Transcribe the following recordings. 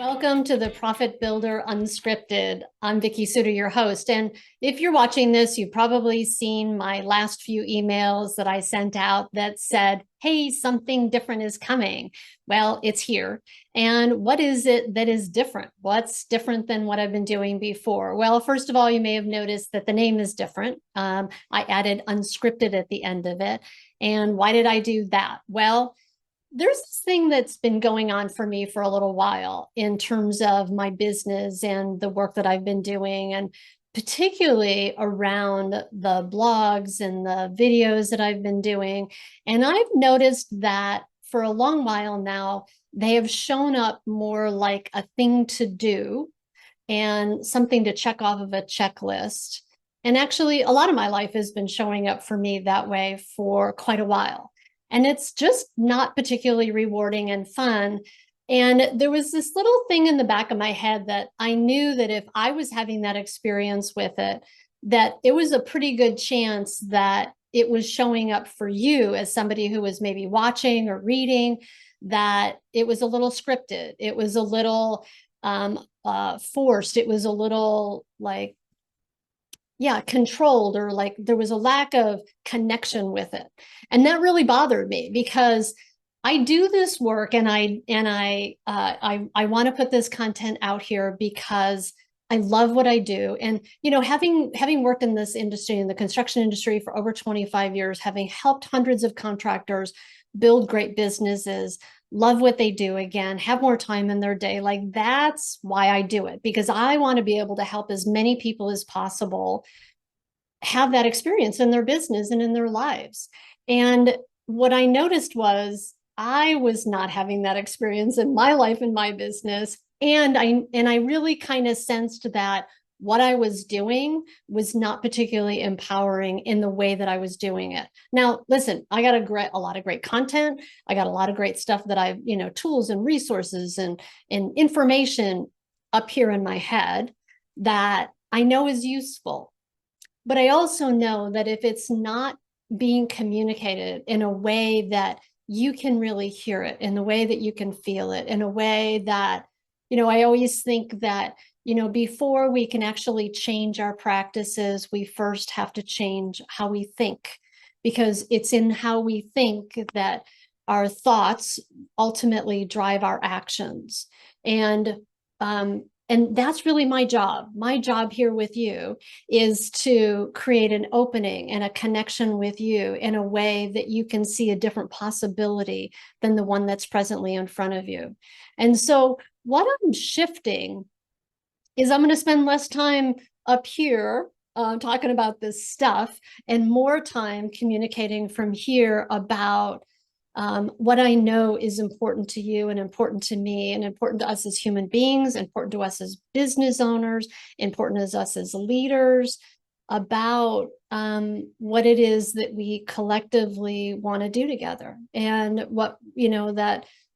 Welcome to the Profit Builder Unscripted. I'm Vicki Suter, your host. And if you're watching this, you've probably seen my last few emails that I sent out that said, hey, something different is coming. Well, it's here. And what is it that is different? What's different than what I've been doing before? Well, first of all, you may have noticed that the name is different. I added unscripted at the end of it. And why did I do that? Well, there's this thing that's been going on for me for a little while in terms of my business and the work that I've been doing, and particularly around the blogs and the videos that I've been doing. And I've noticed that for a long while now, they have shown up more like a thing to do and something to check off of a checklist. And actually, a lot of my life has been showing up for me that way for quite a while. And it's just not particularly rewarding and fun. And there was this little thing in the back of my head that I knew that if I was having that experience with it, that it was a pretty good chance that it was showing up for you as somebody who was maybe watching or reading, that it was a little scripted. It was a little forced. It was a little like, yeah, controlled, or like there was a lack of connection with it. And that really bothered me because I do this work and I want to put this content out here because I love what I do. And, you know, having worked in this industry, in the construction industry for over 25 years, having helped hundreds of contractors build great businesses, love what they do, again, have more time in their day. Like, that's why I do it, because I want to be able to help as many people as possible have that experience in their business and in their lives. And what I noticed was I was not having that experience in my life and my business. And I really kind of sensed that what I was doing was not particularly empowering in the way that I was doing it. Now, listen, I got a lot of great content. I got a lot of great stuff that I've, tools and resources and information up here in my head that I know is useful. But I also know that if it's not being communicated in a way that you can really hear it, in the way that you can feel it, in a way that, I always think that, before we can actually change our practices, we first have to change how we think, because it's in how we think that our thoughts ultimately drive our actions. And that's really my job. My job here with you is to create an opening and a connection with you in a way that you can see a different possibility than the one that's presently in front of you. And so what I'm shifting is I'm going to spend less time up here talking about this stuff and more time communicating from here about what I know is important to you and important to me and important to us as human beings, important to us as business owners, important to us as leaders, about what it is that we collectively want to do together, and what,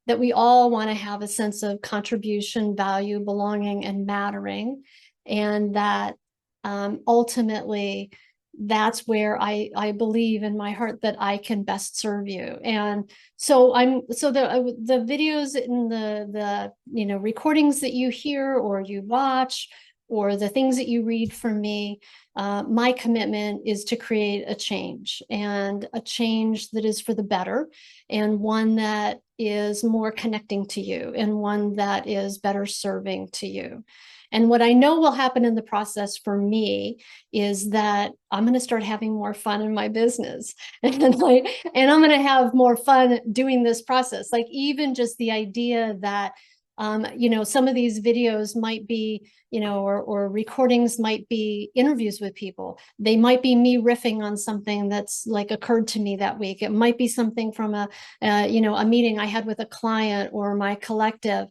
that we all want to have a sense of contribution, value, belonging, and mattering. And that ultimately, that's where I believe in my heart that I can best serve you. And so the videos and the recordings that you hear or you watch, or the things that you read from me, my commitment is to create a change, and a change that is for the better, and one that is more connecting to you, and one that is better serving to you. And what I know will happen in the process for me is that I'm going to start having more fun in my business, and I'm going to have more fun doing this process. Like, even just the idea that some of these videos might be, or recordings might be interviews with people. They might be me riffing on something that's like occurred to me that week. It might be something from a meeting I had with a client or my collective.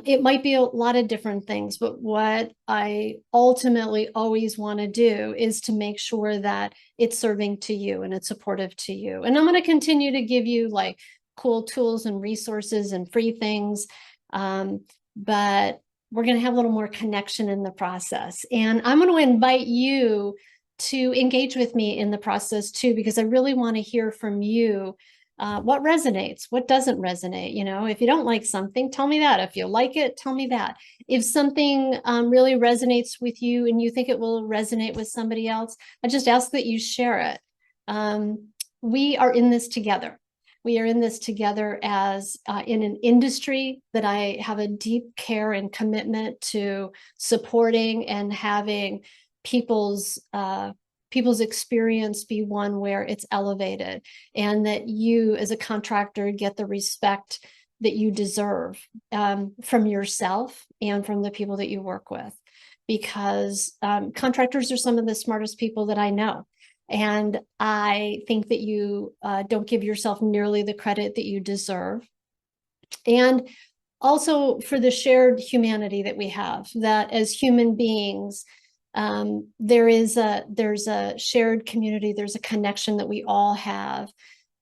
It might be a lot of different things, but what I ultimately always want to do is to make sure that it's serving to you and it's supportive to you. And I'm going to continue to give you like cool tools and resources and free things. But we're going to have a little more connection in the process. And I'm going to invite you to engage with me in the process too, because I really want to hear from you What resonates? What doesn't resonate? If you don't like something, tell me that. If you like it, tell me that. If something really resonates with you and you think it will resonate with somebody else, I just ask that you share it. We are in this together. We are in this together as in an industry that I have a deep care and commitment to supporting and having people's experience be one where it's elevated, and that you as a contractor get the respect that you deserve from yourself and from the people that you work with, because contractors are some of the smartest people that I know. And I think that you don't give yourself nearly the credit that you deserve. And also for the shared humanity that we have, that as human beings, there's a shared community, there's a connection that we all have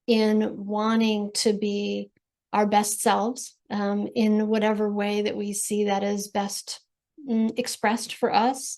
in wanting to be our best selves in whatever way that we see that is best expressed for us.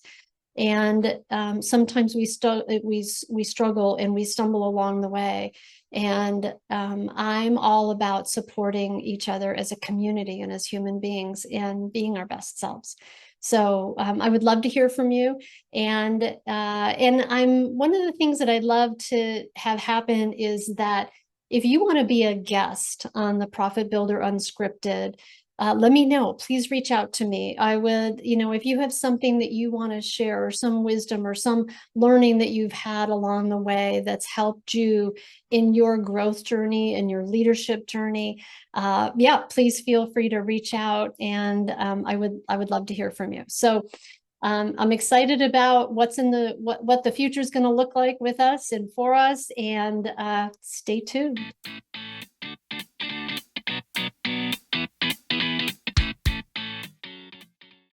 And sometimes we struggle and we stumble along the way. And I'm all about supporting each other as a community and as human beings and being our best selves. So I would love to hear from you. And I'm one of the things that I'd love to have happen is that if you want to be a guest on the Profit Builder Unscripted, let me know. Please reach out to me. I would, if you have something that you want to share, or some wisdom or some learning that you've had along the way that's helped you in your growth journey and your leadership journey, please feel free to reach out, and I would love to hear from you. So I'm excited about what the future is going to look like with us and for us, and stay tuned.